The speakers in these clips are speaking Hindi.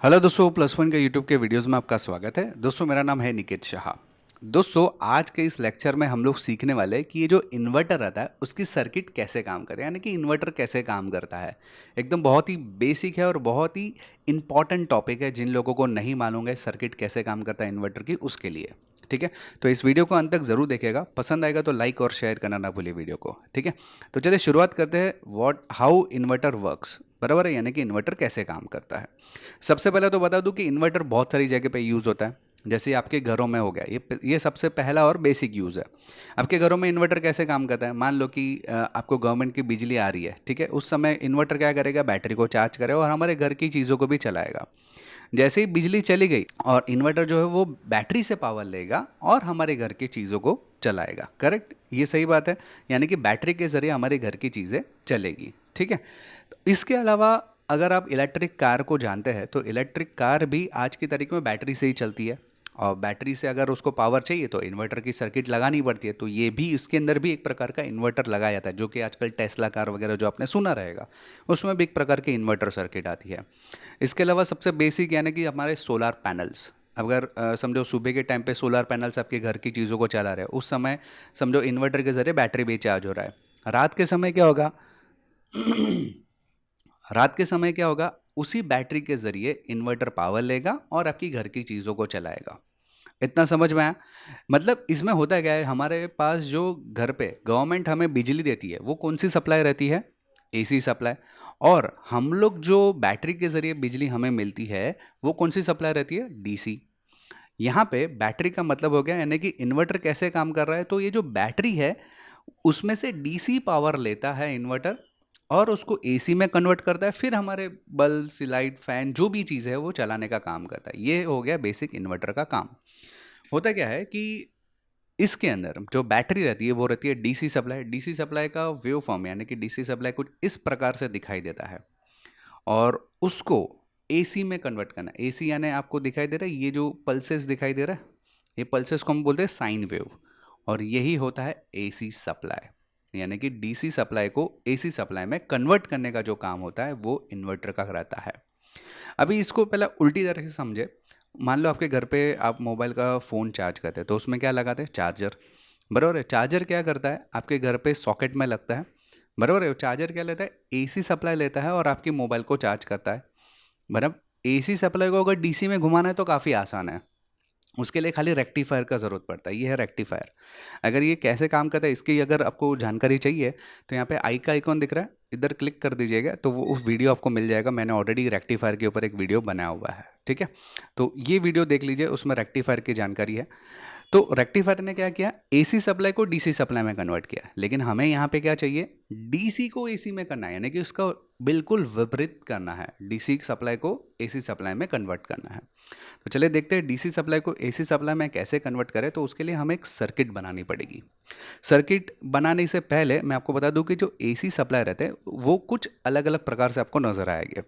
हेलो दोस्तों, प्लस वन के यूट्यूब के वीडियोस में आपका स्वागत है। दोस्तों, मेरा नाम है निकेत शाह। दोस्तों, आज के इस लेक्चर में हम लोग सीखने वाले हैं कि ये जो इन्वर्टर रहता है उसकी सर्किट कैसे काम करे, यानी कि इन्वर्टर कैसे काम करता है। एकदम बहुत ही बेसिक है और बहुत ही इंपॉर्टेंट टॉपिक है। जिन लोगों को नहीं मालूम है सर्किट कैसे काम करता है इन्वर्टर की, उसके लिए ठीक है। तो इस वीडियो को अंत तक जरूर देखिएगा, पसंद आएगा तो लाइक और शेयर करना ना भूलिए वीडियो को, ठीक है। तो चलिए शुरुआत करते हैं। व्हाट हाउ इन्वर्टर वर्क्स, बराबर है, यानी कि इन्वर्टर कैसे काम करता है। सबसे पहले तो बता दूं कि इन्वर्टर बहुत सारी जगह पे यूज़ होता है। जैसे आपके घरों में हो गया, ये सबसे पहला और बेसिक यूज़ है। आपके घरों में इन्वर्टर कैसे काम करता है। मान लो कि आपको गवर्नमेंट की बिजली आ रही है, ठीक है। उस समय इन्वर्टर क्या करेगा, बैटरी को चार्ज करेगा और हमारे घर की चीज़ों को भी चलाएगा। जैसे ही बिजली चली गई और इन्वर्टर जो है वो बैटरी से पावर लेगा और हमारे घर की चीज़ों को चलाएगा। करेक्ट, ये सही बात है। यानी कि बैटरी के ज़रिए हमारे घर की चीज़ें चलेगी, ठीक है। तो इसके अलावा अगर आप इलेक्ट्रिक कार को जानते हैं तो इलेक्ट्रिक कार भी आज की तारीख में बैटरी से ही चलती है। और बैटरी से अगर उसको पावर चाहिए तो इन्वर्टर की सर्किट लगानी पड़ती है। तो ये भी, इसके अंदर भी एक प्रकार का इन्वर्टर लगाया जाता है, जो कि आजकल टेस्ला कार वगैरह जो आपने सुना रहेगा उसमें भी एक प्रकार की इन्वर्टर सर्किट आती है। इसके अलावा सबसे बेसिक यानी कि हमारे सोलार पैनल्स। अगर समझो सुबह के टाइम पे सोलार पैनल्स आपके घर की चीज़ों को चला रहे हैं, उस समय समझो इन्वर्टर के ज़रिए बैटरी भी चार्ज हो रहा है। रात के समय क्या होगा रात के समय क्या होगा, उसी बैटरी के ज़रिए इन्वर्टर पावर लेगा और आपकी घर की चीज़ों को चलाएगा। इतना समझ में आया। मतलब इसमें होता क्या है, हमारे पास जो घर पे गवर्नमेंट हमें बिजली देती है वो कौन सी सप्लाई रहती है, एसी सप्लाई। और हम लोग जो बैटरी के ज़रिए बिजली हमें मिलती है वो कौन सी सप्लाई रहती है, डीसी। यहाँ पे बैटरी का मतलब हो गया, यानी कि इन्वर्टर कैसे काम कर रहा है। तो ये जो बैटरी है उसमें से डीसी पावर लेता है इन्वर्टर और उसको एसी में कन्वर्ट करता है, फिर हमारे बल्ब सी लाइट फैन जो भी चीज़ है वो चलाने का काम करता है। ये हो गया बेसिक इन्वर्टर का काम। होता क्या है कि इसके अंदर जो बैटरी रहती है वो रहती है डीसी सप्लाई। डीसी सप्लाई का वेव फॉर्म यानी कि डीसी सप्लाई कुछ इस प्रकार से दिखाई देता है और उसको एसी में कन्वर्ट करना। एसी यानी आपको दिखाई दे रहा है ये जो पल्सेस दिखाई दे रहा है, ये पल्सेस को हम बोलते हैं साइन वेव। और यही होता है एसी सप्लाई, यानी कि डीसी सप्लाई को एसी सप्लाई में कन्वर्ट करने का जो काम होता है वो इन्वर्टर का रहता है। अभी इसको पहले उल्टी तरह से समझे। मान लो आपके घर पे आप मोबाइल का फ़ोन चार्ज करते हैं तो उसमें क्या लगाते हैं, चार्जर, बराबर है। चार्जर क्या करता है, आपके घर पे सॉकेट में लगता है, बराबर है। चार्जर क्या लेता है, एसी सप्लाई लेता है और आपकी मोबाइल को चार्ज करता है। मतलब एसी सप्लाई को अगर डीसी में घुमाना है तो काफ़ी आसान है। उसके लिए खाली रेक्टिफायर का ज़रूरत पड़ता है, ये है रेक्टिफायर। अगर ये कैसे काम करता है इसकी अगर आपको जानकारी चाहिए तो यहाँ पे आई का आइकॉन दिख रहा है, इधर क्लिक कर दीजिएगा तो वो उस वीडियो आपको मिल जाएगा। मैंने ऑलरेडी रेक्टिफायर के ऊपर एक वीडियो बनाया हुआ है, ठीक है। तो ये वीडियो देख लीजिए, उसमें रेक्टिफायर की जानकारी है। तो रेक्टिफायर ने क्या किया, एसी सप्लाई को डीसी सप्लाई में कन्वर्ट किया। लेकिन हमें यहाँ पे क्या चाहिए, डीसी को एसी में करना है, यानी कि उसका बिल्कुल विपरीत करना है। डीसी सप्लाई को एसी सप्लाई में कन्वर्ट करना है। तो चलिए देखते हैं डीसी सप्लाई को एसी सप्लाई में कैसे कन्वर्ट करें। तो उसके लिए हमें एक सर्किट बनानी पड़ेगी। सर्किट बनाने से पहले मैं आपको बता दूं कि जो एसी सप्लाई रहते हैं वो कुछ अलग अलग प्रकार से आपको नज़र आएंगे।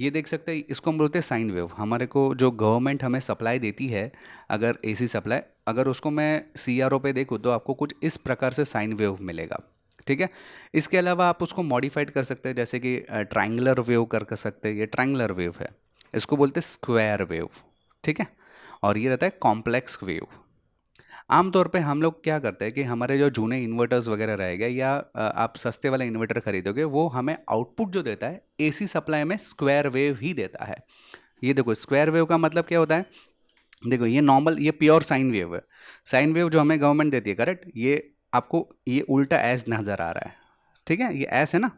ये देख सकते हैं, इसको हम बोलते हैं साइन वेव। हमारे को जो गवर्नमेंट हमें सप्लाई देती है, अगर एसी सप्लाई, अगर उसको मैं सीआरओ पे देखूँ तो आपको कुछ इस प्रकार से साइन वेव मिलेगा, ठीक है। इसके अलावा आप उसको मॉडिफाइड कर सकते हैं, जैसे कि ट्रायंगुलर वेव कर सकते हैं। ये ट्रायंगुलर वेव है, इसको बोलते हैं स्क्वायर वेव, ठीक है। और ये रहता है कॉम्प्लेक्स वेव। आमतौर पे हम लोग क्या करते हैं कि हमारे जो जूने इन्वर्टर्स वगैरह रहेंगे या आप सस्ते वाले इन्वर्टर खरीदोगे, वो हमें आउटपुट जो देता है एसी सप्लाई में स्क्वायर वेव ही देता है। ये देखो, स्क्वायर वेव का मतलब क्या होता है। देखो ये नॉर्मल, ये प्योर साइन वेव है। साइन वेव जो हमें गवर्नमेंट देती है, करेक्ट, ये आपको ये उल्टा एस नज़र आ रहा है, ठीक है। ये एस है ना।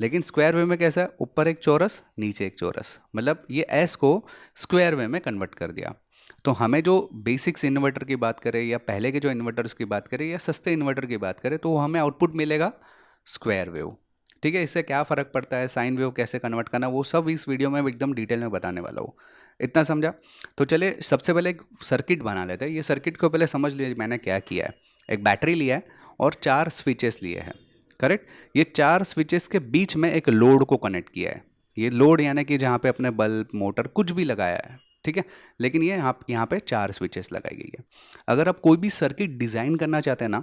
लेकिन स्क्वायर वेव में कैसा है, ऊपर एक चौरस नीचे एक चौरस, मतलब ये एस को स्क्वायर वेव में कन्वर्ट कर दिया। तो हमें जो बेसिक्स इन्वर्टर की बात करें या पहले के जो इन्वर्टर्स की बात करें या सस्ते इन्वर्टर की बात करें तो हमें आउटपुट मिलेगा स्क्वायर वेव, ठीक है। इससे क्या फ़र्क पड़ता है, साइन वेव कैसे कन्वर्ट करना, वो सब इस वीडियो में एकदम डिटेल में बताने वाला हूँ। इतना समझा। तो चले सबसे पहले एक सर्किट बना लेते हैं। ये सर्किट को पहले समझ लीजिए मैंने क्या किया है। एक बैटरी लिया है और 4 स्विचेस लिए हैं, करेक्ट। ये 4 स्विचेस के बीच में एक लोड को कनेक्ट किया है। ये लोड यानी कि जहाँ पे अपने बल्ब मोटर कुछ भी लगाया है, ठीक है। लेकिन ये यहाँ पे 4 स्विचेस लगाई गई है। अगर आप कोई भी सर्किट डिज़ाइन करना चाहते हैं ना,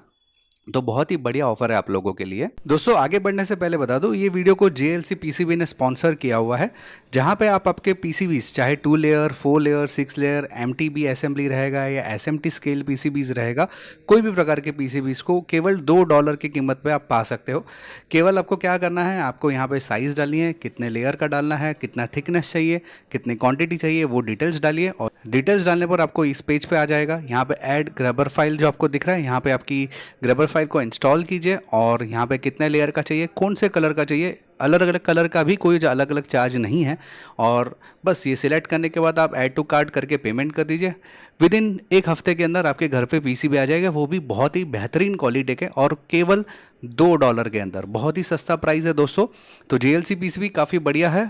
तो बहुत ही बढ़िया ऑफर है आप लोगों के लिए। दोस्तों आगे बढ़ने से पहले बता दूं, ये वीडियो को JLC PCB ने स्पॉन्सर किया हुआ है, जहां पे आप आपके PCBs चाहे 2 layer 4 layer 6 layer MTB assembly रहेगा या SMT स्केल PCBs रहेगा, कोई भी प्रकार के PCBs को केवल $2 की कीमत पे आप पा सकते हो। केवल आपको क्या करना है, आपको यहाँ पे साइज़ डालनी है, कितने लेयर का डालना है, कितना थिकनेस चाहिए, कितनी क्वांटिटी चाहिए, वो डिटेल्स डालिए और डिटेल्स डालने पर आपको इस पेज पे आ जाएगा। यहाँ पे ऐड ग्रबर फाइल जो आपको दिख रहा है, यहाँ पे आपकी ग्रबर फाइल को इंस्टॉल कीजिए और यहाँ पे कितने लेयर का चाहिए, कौन से कलर का चाहिए, अलग अलग कलर का भी कोई अलग अलग चार्ज नहीं है। और बस ये सिलेक्ट करने के बाद आप ऐड टू कार्ट करके पेमेंट कर दीजिए। विद इन 1 हफ्ते के अंदर आपके घर पे PCB आ जाएगा, वो भी बहुत ही बेहतरीन क्वालिटी के और केवल $2 के अंदर। बहुत ही सस्ता प्राइस है दोस्तों। तो JLC PCB काफ़ी बढ़िया है।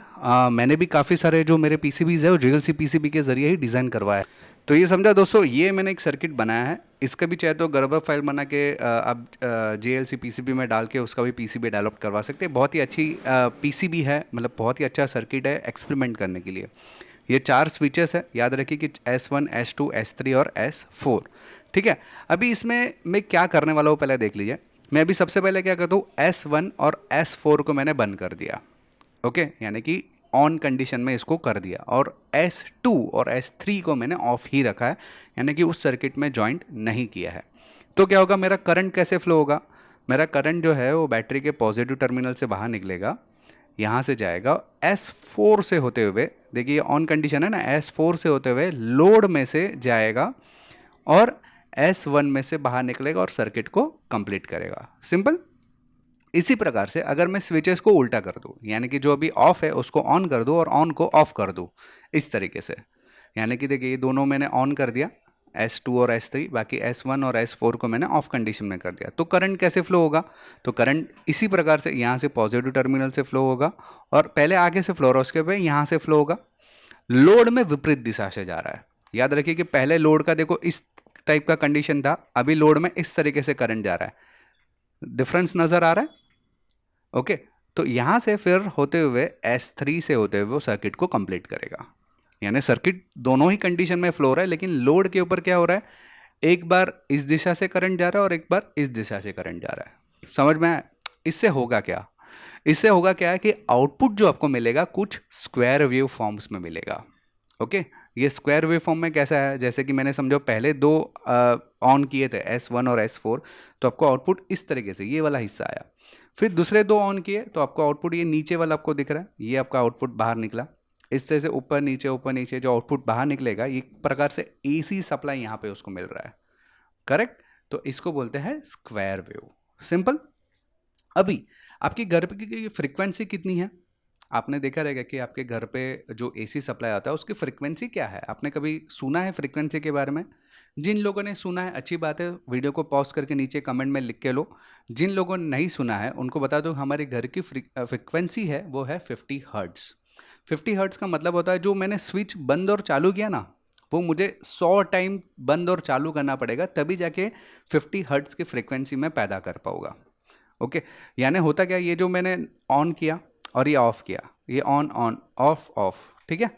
मैंने भी काफ़ी सारे जो मेरे PCBs है वो JLC PCB के ज़रिए ही डिज़ाइन करवाया है। तो ये समझा दोस्तों, ये मैंने एक सर्किट बनाया है, इसका भी चाहे तो गर्बर फाइल बना के आप JLC PCB में डाल के उसका भी PCB डेवलप करवा सकते हैं। बहुत ही अच्छी PCB है, मतलब बहुत ही अच्छा सर्किट है एक्सपेरिमेंट करने के लिए। ये 4 स्विचेस है, याद रखिए कि S1 S2 S3 और S4। ठीक है, अभी इसमें मैं क्या करने वाला हूँ पहले देख लीजिए। मैं अभी सबसे पहले क्या करता हूँ, S1 और S4 को मैंने बंद कर दिया, ओके, यानी कि ऑन कंडीशन में इसको कर दिया, और S2 और S3 को मैंने ऑफ ही रखा है, यानी कि उस सर्किट में जॉइंट नहीं किया है। तो क्या होगा, मेरा करंट कैसे फ्लो होगा, मेरा करंट जो है वो बैटरी के पॉजिटिव टर्मिनल से बाहर निकलेगा, यहाँ से जाएगा S4 से होते हुए, देखिए ऑन कंडीशन है ना, S4 से होते हुए लोड में से जाएगा और S1 में से बाहर निकलेगा और सर्किट को कंप्लीट करेगा। सिंपल। इसी प्रकार से अगर मैं स्विचेस को उल्टा कर दूं, यानी कि जो अभी ऑफ है उसको ऑन कर दूं और ऑन को ऑफ कर दूं, इस तरीके से, यानी कि देखिए ये दोनों मैंने ऑन कर दिया, S2 और S3, बाकी S1 और S4 को मैंने ऑफ कंडीशन में कर दिया। तो करंट कैसे फ्लो होगा, तो करंट इसी प्रकार से यहाँ से पॉजिटिव टर्मिनल से फ्लो होगा और पहले आगे से फ्लो हो रहा है, उसके बाद यहाँ से फ्लो होगा। लोड में विपरीत दिशा से जा रहा है। याद रखिए कि पहले लोड का देखो इस टाइप का कंडीशन था, अभी लोड में इस तरीके से करंट जा रहा है। डिफरेंस नजर आ रहा है, ओके। तो यहाँ से फिर होते हुए S3 से होते हुए वो सर्किट को कंप्लीट करेगा, यानी सर्किट दोनों ही कंडीशन में फ्लो हो रहा है, लेकिन लोड के ऊपर क्या हो रहा है, एक बार इस दिशा से करंट जा रहा है और एक बार इस दिशा से करंट जा रहा है। समझ में आया? इससे होगा क्या, इससे होगा क्या है कि आउटपुट जो आपको मिलेगा कुछ स्क्वायर वेव फॉर्म्स में मिलेगा, ओके। ये स्क्वायर वेव फॉर्म में कैसा है, जैसे कि मैंने समझो पहले दो ऑन किए थे S1 और S4, तो आपको आउटपुट इस तरीके से ये वाला हिस्सा आया। फिर दूसरे दो ऑन किए तो आपको आउटपुट ये नीचे वाला आपको दिख रहा है, ये आपका आउटपुट बाहर निकला। इस तरह से ऊपर नीचे जो आउटपुट बाहर निकलेगा, ये एक प्रकार से AC सप्लाई यहाँ पे उसको मिल रहा है, करेक्ट। तो इसको बोलते हैं स्क्वायर वेव। सिंपल। अभी आपके घर पे की फ्रीक्वेंसी कितनी है, आपने देखा रहेगा कि आपके घर पे जो AC सप्लाई आता है उसकी फ्रीक्वेंसी क्या है, आपने कभी सुना है फ्रीक्वेंसी के बारे में? जिन लोगों ने सुना है अच्छी बात है, वीडियो को पॉज करके नीचे कमेंट में लिख के लो। जिन लोगों ने नहीं सुना है उनको बता दो, हमारे घर की फ्रीक्वेंसी है वो है 50 हर्ट्ज़। 50 हर्ट्ज़ का मतलब होता है जो मैंने स्विच बंद और चालू किया ना, वो मुझे 100 टाइम बंद और चालू करना पड़ेगा, तभी जाके 50 हर्ट्ज़ की फ्रीक्वेंसी में पैदा कर पाऊंगा, ओके। यानी होता क्या, ये जो मैंने ऑन किया और ये ऑफ किया, ये ऑन ऑन ऑफ ऑफ, ठीक है,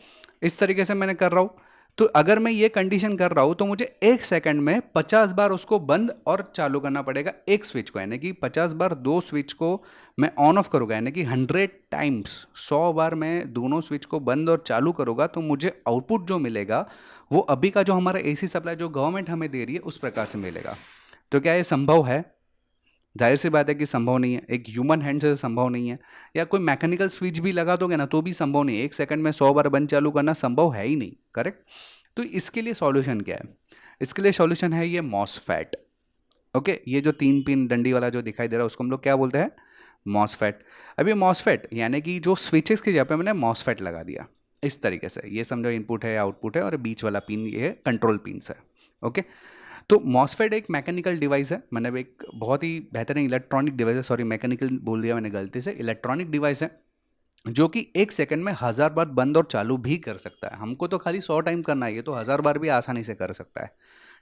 इस तरीके से मैंने कर रहा हूँ। तो अगर मैं ये कंडीशन कर रहा हूँ तो मुझे 1 सेकंड में 50 बार उसको बंद और चालू करना पड़ेगा एक स्विच को, यानी कि 50 बार दो स्विच को मैं ऑन ऑफ करूँगा, यानी कि 100 टाइम्स 100 बार मैं दोनों स्विच को बंद और चालू करूँगा, तो मुझे आउटपुट जो मिलेगा वो अभी का जो हमारा AC सप्लाई जो गवर्नमेंट हमें दे रही है उस प्रकार से मिलेगा। तो क्या ये संभव है? जाहिर सी बात है कि संभव नहीं है, एक ह्यूमन हैंड से संभव नहीं है, या कोई मैकेनिकल स्विच भी लगा दोगे ना तो भी संभव नहीं है, 1 सेकंड में 100 बार बंद चालू करना संभव है ही नहीं, करेक्ट। तो इसके लिए सॉल्यूशन क्या है, इसके लिए सॉल्यूशन है ये मॉसफेट, ओके। ये जो 3 पिन डंडी वाला जो दिखाई दे रहा है उसको हम लोग क्या बोलते हैं, मॉसफेट। अब ये मॉसफेट यानी कि जो स्विचेस की जगह पे मैंने मॉसफेट लगा दिया इस तरीके से, ये समझो इनपुट है आउटपुट है और बीच वाला पिन ये कंट्रोल पिन्स है, ओके। तो मॉसफेट एक मैकेनिकल डिवाइस है, मतलब एक बहुत ही बेहतरीन इलेक्ट्रॉनिक डिवाइस है, सॉरी मैकेनिकल बोल दिया मैंने गलती से, इलेक्ट्रॉनिक डिवाइस है जो कि 1 सेकंड में 1000 बार बंद और चालू भी कर सकता है। हमको तो खाली 100 टाइम करना है, ये तो 1000 बार भी आसानी से कर सकता है,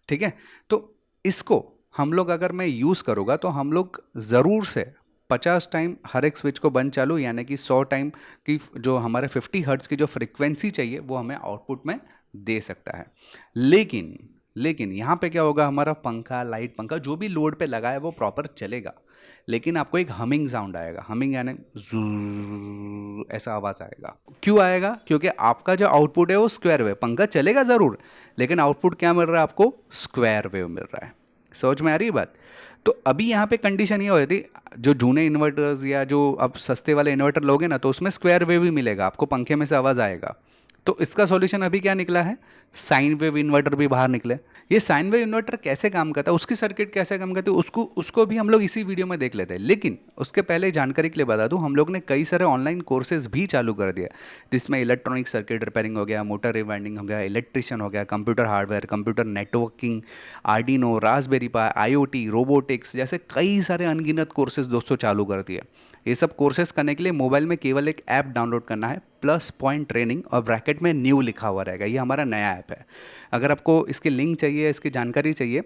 ठीक है। तो इसको हम लोग अगर मैं यूज़ करूँगा तो हम लोग ज़रूर से 50 टाइम हर एक स्विच को बंद चालू, यानी कि 100 टाइम की जो हमारे 50 हर्ट्ज़ की जो फ्रिक्वेंसी चाहिए वो हमें आउटपुट में दे सकता है। लेकिन लेकिन यहाँ पे क्या होगा, हमारा पंखा, लाइट, पंखा जो भी लोड पे लगा है वो प्रॉपर चलेगा, लेकिन आपको एक हमिंग साउंड आएगा। हमिंग यानी ज़ूर, ऐसा आवाज़ आएगा। क्यों आएगा? क्योंकि आपका जो आउटपुट है वो स्क्वायर वेव, पंखा चलेगा ज़रूर लेकिन आउटपुट क्या मिल रहा है आपको? स्क्वायर वेव मिल रहा है। समझ में आ रही है बात? तो अभी यहाँ पे कंडीशन ये हो जाती, जो जूने इन्वर्टर्स या जो अब सस्ते वाले इन्वर्टर लोगे ना, तो उसमें स्क्वायर वेव ही मिलेगा आपको, पंखे में से आवाज़ आएगा। तो इसका सॉल्यूशन अभी क्या निकला है? साइन वेव इन्वर्टर भी बाहर निकले। ये साइन वेव इन्वर्टर कैसे काम करता है, उसकी सर्किट कैसे काम करती है, उसको उसको भी हम लोग इसी वीडियो में देख लेते हैं। लेकिन उसके पहले जानकारी के लिए बता दूं, हम लोग ने कई सारे ऑनलाइन कोर्सेज भी चालू कर दिया, जिसमें इलेक्ट्रॉनिक सर्किट रिपेयरिंग हो गया, मोटर रिवाइंडिंग हो गया, इलेक्ट्रिशियन हो गया, computer hardware, computer networking, Arduino, Raspberry Pi, IoT, robotics जैसे कई सारे अनगिनत कोर्सेज दोस्तों चालू कर दिए। ये सब कोर्सेज करने के लिए मोबाइल में केवल एक ऐप डाउनलोड करना है, प्लस पॉइंट ट्रेनिंग, और ब्रैकेट में न्यू लिखा हुआ रहेगा। ये हमारा नया ऐप है। अगर आपको इसकी लिंक चाहिए, इसकी जानकारी चाहिए,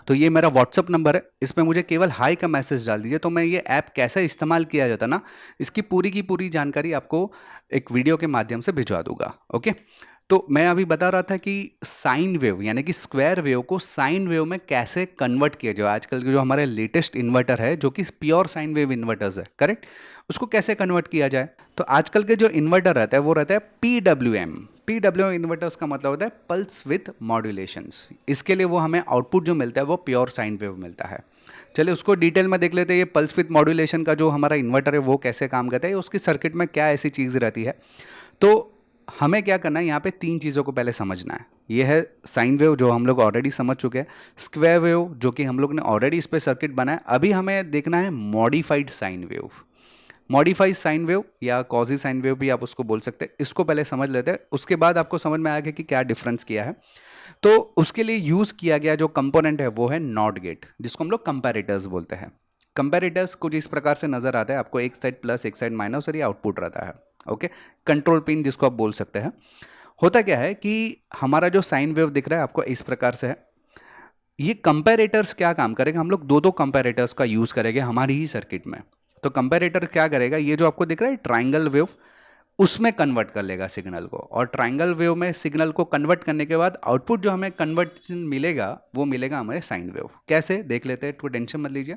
तो ये मेरा व्हाट्सअप नंबर है, इसमें मुझे केवल हाई का मैसेज डाल दीजिए, तो मैं ये ऐप कैसे इस्तेमाल किया जाता ना, इसकी पूरी की पूरी जानकारी आपको एक वीडियो के माध्यम से भिजवा दूंगा। ओके, तो मैं अभी बता रहा था कि साइन वेव यानी कि स्क्वायर वेव को साइन वेव में कैसे कन्वर्ट किया जाए। आजकल के जो हमारे लेटेस्ट इन्वर्टर है, जो कि प्योर साइन वेव इन्वर्टर्स है, करेक्ट, उसको कैसे कन्वर्ट किया जाए। तो आजकल के जो इन्वर्टर रहता है वो रहता है PWM। PWM इन्वर्टर्स का मतलब होता है पल्स विथ मॉड्यूलेशंस। इसके लिए वो हमें आउटपुट जो मिलता है वो प्योर साइन वेव मिलता है। चलिए उसको डिटेल में देख लेते हैं। ये पल्स विथ मॉड्यूलेशन का जो हमारा इन्वर्टर है वो कैसे काम करता है, उसकी सर्किट में क्या ऐसी चीज़ रहती है। तो हमें क्या करना है, यहाँ पे 3 चीज़ों को पहले समझना है। ये है साइन वेव, जो हम लोग ऑलरेडी समझ चुके हैं। स्क्वायर वेव, जो कि हम लोग ने ऑलरेडी इस पर सर्किट बनाया। अभी हमें देखना है modified sine wave. Modified sine wave या कॉजी साइन वेव भी आप उसको बोल सकते हैं। इसको पहले समझ लेते हैं, उसके बाद आपको समझ में आएगा कि क्या डिफरेंस किया है। तो उसके लिए यूज़ किया गया जो कंपोनेंट है वो है नॉट गेट, जिसको हम लोग कंपैरेटर्स बोलते हैं। कंपैरेटर्स कुछ इस प्रकार से नजर आता है आपको, एक साइड प्लस एक साइड माइनस, और ये आउटपुट रहता है। ओके, कंट्रोल पिन जिसको आप बोल सकते हैं। होता क्या है कि हमारा जो साइन वेव दिख रहा है आपको इस प्रकार से है। ये कंपैरेटर्स क्या काम करेगा, हम लोग दो दो कंपैरेटर्स का यूज करेंगे हमारी ही सर्किट में। तो कंपैरेटर क्या करेगा, ये जो आपको दिख रहा है ट्राइंगल वेव, उसमें कन्वर्ट कर लेगा सिग्नल को, और ट्राइंगल वेव में सिग्नल को कन्वर्ट करने के बाद आउटपुट जो हमें कन्वर्जन मिलेगा वो मिलेगा हमारे साइन वेव। कैसे देख लेते हैं, तो टेंशन मत लीजिए।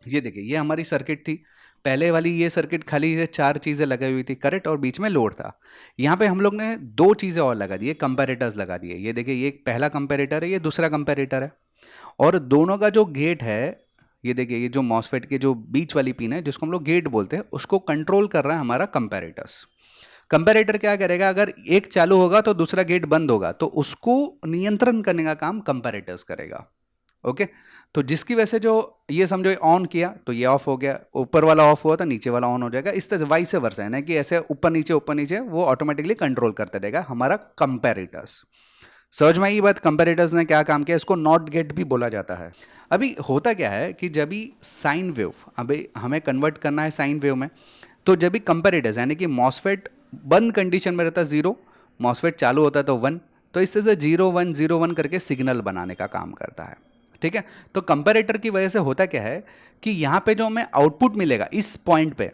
ये देखिए, ये हमारी सर्किट थी। पहले वाली ये सर्किट खाली ये 4 चीज़ें लगाई हुई थी, करेक्ट, और बीच में लोड था। यहाँ पे हम लोग ने 2 चीज़ें और लगा दी, कंपैरेटर्स लगा दिए। ये देखिए, ये पहला कंपैरेटर है, ये दूसरा कंपैरेटर है, और दोनों का जो गेट है, ये देखिए, ये जो मॉसफेट के जो बीच वाली पिन है जिसको हम लोग गेट बोलते हैं, उसको कंट्रोल कर रहा है हमारा कंपैरेटर्स। कंपैरेटर क्या करेगा, अगर एक चालू होगा तो दूसरा गेट बंद होगा, तो उसको नियंत्रण करने का काम कंपैरेटर्स करेगा। ओके, तो जिसकी वजह से जो ये समझो ऑन किया तो ये ऑफ हो गया, ऊपर वाला ऑफ हुआ तो नीचे वाला ऑन हो जाएगा। इस तरह से वाइस वर्सा है ना, कि ऐसे ऊपर नीचे वो ऑटोमेटिकली कंट्रोल करता रहेगा हमारा कंपैरेटर्स। समझ में आई बात? कंपैरेटर्स ने क्या काम किया, इसको नॉट गेट भी बोला जाता है। अभी होता क्या है कि जब भी साइन वेव अभी हमें कन्वर्ट करना है साइन वेव में, तो जब भी कंपैरेटर्स यानी कि मॉसफेट बंद कंडीशन में रहता है 0, मॉसफेट चालू होता है तो 1, तो इस तरह से 0 1 0 1 करके सिग्नल बनाने का काम करता है। ठीक है, तो कंपैरेटर की वजह से होता क्या है कि यहाँ पे जो हमें आउटपुट मिलेगा इस पॉइंट पे,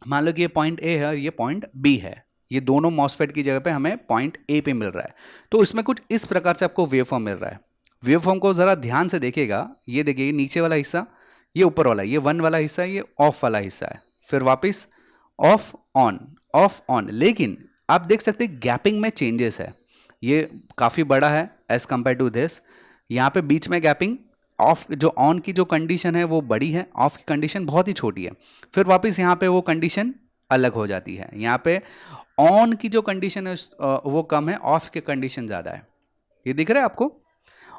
मान लो कि ये पॉइंट ए है, ये पॉइंट बी है, ये दोनों मॉसफेट की जगह पे हमें पॉइंट ए पे मिल रहा है। तो इसमें कुछ इस प्रकार से आपको वेवफॉर्म मिल रहा है। वेवफॉर्म को ज़रा ध्यान से देखिएगा। ये देखिए, ये नीचे वाला हिस्सा, ये ऊपर वाला, ये 1 वाला हिस्सा, ये ऑफ वाला हिस्सा है, फिर वापस ऑफ ऑन। लेकिन आप देख सकते हैं गैपिंग में चेंजेस है, ये काफ़ी बड़ा है एज कंपेयर टू दिस। यहाँ पे बीच में गैपिंग, ऑफ जो ऑन की जो कंडीशन है वो बड़ी है, ऑफ की कंडीशन बहुत ही छोटी है। फिर वापस यहाँ पे वो कंडीशन अलग हो जाती है। यहाँ पे ऑन की जो कंडीशन है वो कम है, ऑफ की कंडीशन ज़्यादा है। ये दिख रहा है आपको?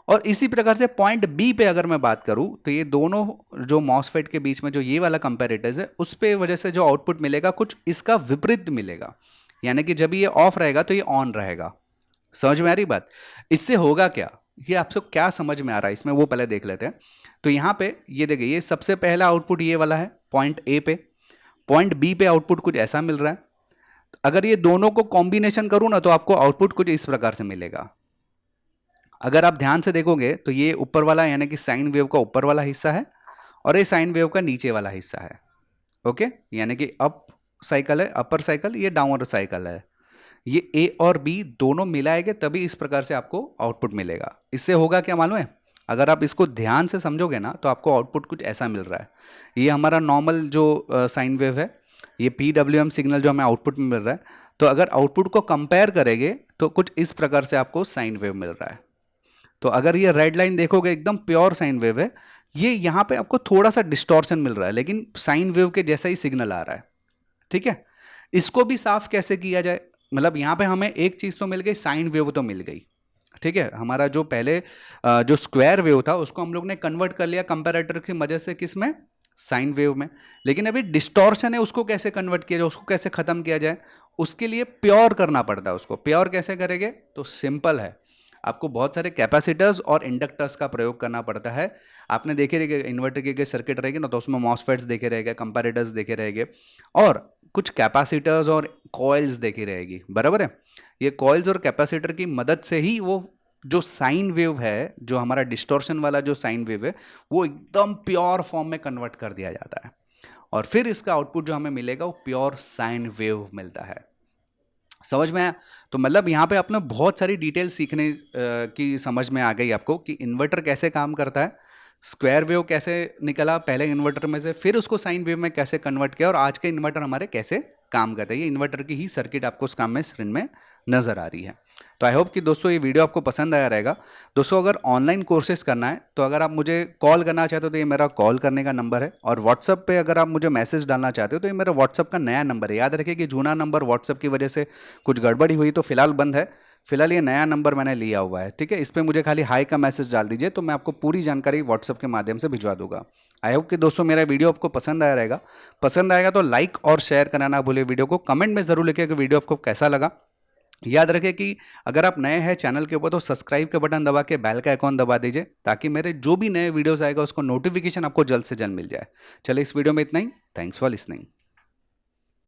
और इसी प्रकार से पॉइंट बी पे अगर मैं बात करूं, तो ये दोनों जो मॉसफेट के बीच में जो ये वाला कंपैरेटर्स है, उस पे वजह से जो आउटपुट मिलेगा कुछ इसका विपरीत मिलेगा। यानी कि जब ये ऑफ रहेगा तो ये ऑन रहेगा। समझ में आ रही बात? इससे होगा क्या, ये आपको क्या समझ में आ रहा है इसमें, वो पहले देख लेते हैं। तो यहाँ पे ये देखिए, ये सबसे पहला आउटपुट ये वाला है पॉइंट ए पे, पॉइंट बी पे आउटपुट कुछ ऐसा मिल रहा है। अगर ये दोनों को कॉम्बिनेशन करूं ना, तो आपको आउटपुट कुछ इस प्रकार से मिलेगा। अगर आप ध्यान से देखोगे तो ये ऊपर वाला यानी कि साइन वेव का ऊपर वाला हिस्सा है, और ये साइन वेव का नीचे वाला हिस्सा है। ओके, यानी कि अप साइकिल है, अपर साइकिल, ये डाउनवर्ड साइकिल है। ये ए और बी दोनों मिलाएंगे तभी इस प्रकार से आपको आउटपुट मिलेगा। इससे होगा क्या मालूम है, अगर आप इसको ध्यान से समझोगे ना तो आपको आउटपुट कुछ ऐसा मिल रहा है। ये हमारा नॉर्मल जो साइन वेव है, ये PWM सिग्नल जो हमें आउटपुट में मिल रहा है, तो अगर आउटपुट को कंपेयर करेंगे तो कुछ इस प्रकार से आपको साइन वेव मिल रहा है। तो अगर ये रेड लाइन देखोगे एकदम प्योर साइन वेव है, ये यहाँ पे आपको थोड़ा सा डिस्टॉर्शन मिल रहा है लेकिन साइन वेव के जैसा ही सिग्नल आ रहा है। ठीक है, इसको भी साफ कैसे किया जाए, मतलब यहाँ पे हमें एक चीज तो मिल गई, साइन वेव तो मिल गई। ठीक है, हमारा जो पहले जो स्क्वायर वेव था उसको हम लोग ने कन्वर्ट कर लिया कंपैरेटर की मदद से, किस में, साइन वेव में। लेकिन अभी डिस्टॉर्शन है, उसको कैसे कन्वर्ट किया जाए, उसको कैसे खत्म किया जाए, उसके लिए प्योर करना पड़ता है। उसको प्योर कैसे करेंगे, तो सिंपल है, आपको बहुत सारे कैपेसिटर्स और इंडक्टर्स का प्रयोग करना पड़ता है। आपने देखे रहेंगे इन्वर्टर के सर्किट रहेंगे ना, तो उसमें मॉसफेट्स देखे रहेंगे, कंपैरेटर्स देखे रहेंगे, और कुछ कैपेसिटर्स और कॉइल्स देखी रहेगी, बराबर है। ये कॉइल्स और कैपेसिटर की मदद से ही वो जो साइन वेव है, जो हमारा डिस्टॉर्शन वाला जो साइन वेव है, वो एकदम प्योर फॉर्म में कन्वर्ट कर दिया जाता है, और फिर इसका आउटपुट जो हमें मिलेगा वो प्योर साइन वेव मिलता है। समझ में आया? तो मतलब यहाँ पे आपने बहुत सारी डिटेल सीखने की समझ में आ गई आपको कि इन्वर्टर कैसे काम करता है, स्क्वायर वेव कैसे निकला पहले इन्वर्टर में से, फिर उसको साइन वेव में कैसे कन्वर्ट किया, और आज के इन्वर्टर हमारे कैसे काम करते हैं। ये इन्वर्टर की ही सर्किट आपको उस काम में स्क्रीन में नजर आ रही है। तो आई होप कि दोस्तों ये वीडियो आपको पसंद आया रहेगा। दोस्तों अगर ऑनलाइन कोर्सेज करना है तो अगर आप मुझे कॉल करना चाहते हो तो ये मेरा कॉल करने का नंबर है, और व्हाट्सअप पे अगर आप मुझे मैसेज डालना चाहते हो तो ये मेरा व्हाट्सअप का नया नंबर है। याद रखिए कि जूना नंबर व्हाट्सअप की वजह से कुछ गड़बड़ी हुई तो फिलहाल बंद है, फिलहाल ये नया नंबर मैंने लिया हुआ है। ठीक है, इस पर मुझे खाली हाई का मैसेज डाल दीजिए तो मैं आपको पूरी जानकारी व्हाट्सअप के माध्यम से भिजवा दूंगा। आई होप कि दोस्तों मेरा वीडियो आपको पसंद आया रहेगा। पसंद आएगा तो लाइक और शेयर करना ना भूलिए वीडियो को। कमेंट में जरूर लिखिए कि वीडियो आपको कैसा लगा। याद रखें कि अगर आप नए हैं चैनल के ऊपर तो सब्सक्राइब का बटन दबा के बेल का आइकॉन दबा दीजिए, ताकि मेरे जो भी नए वीडियोस आएगा उसको नोटिफिकेशन आपको जल्द से जल्द मिल जाए। चलिए इस वीडियो में इतना ही। Thanks for listening.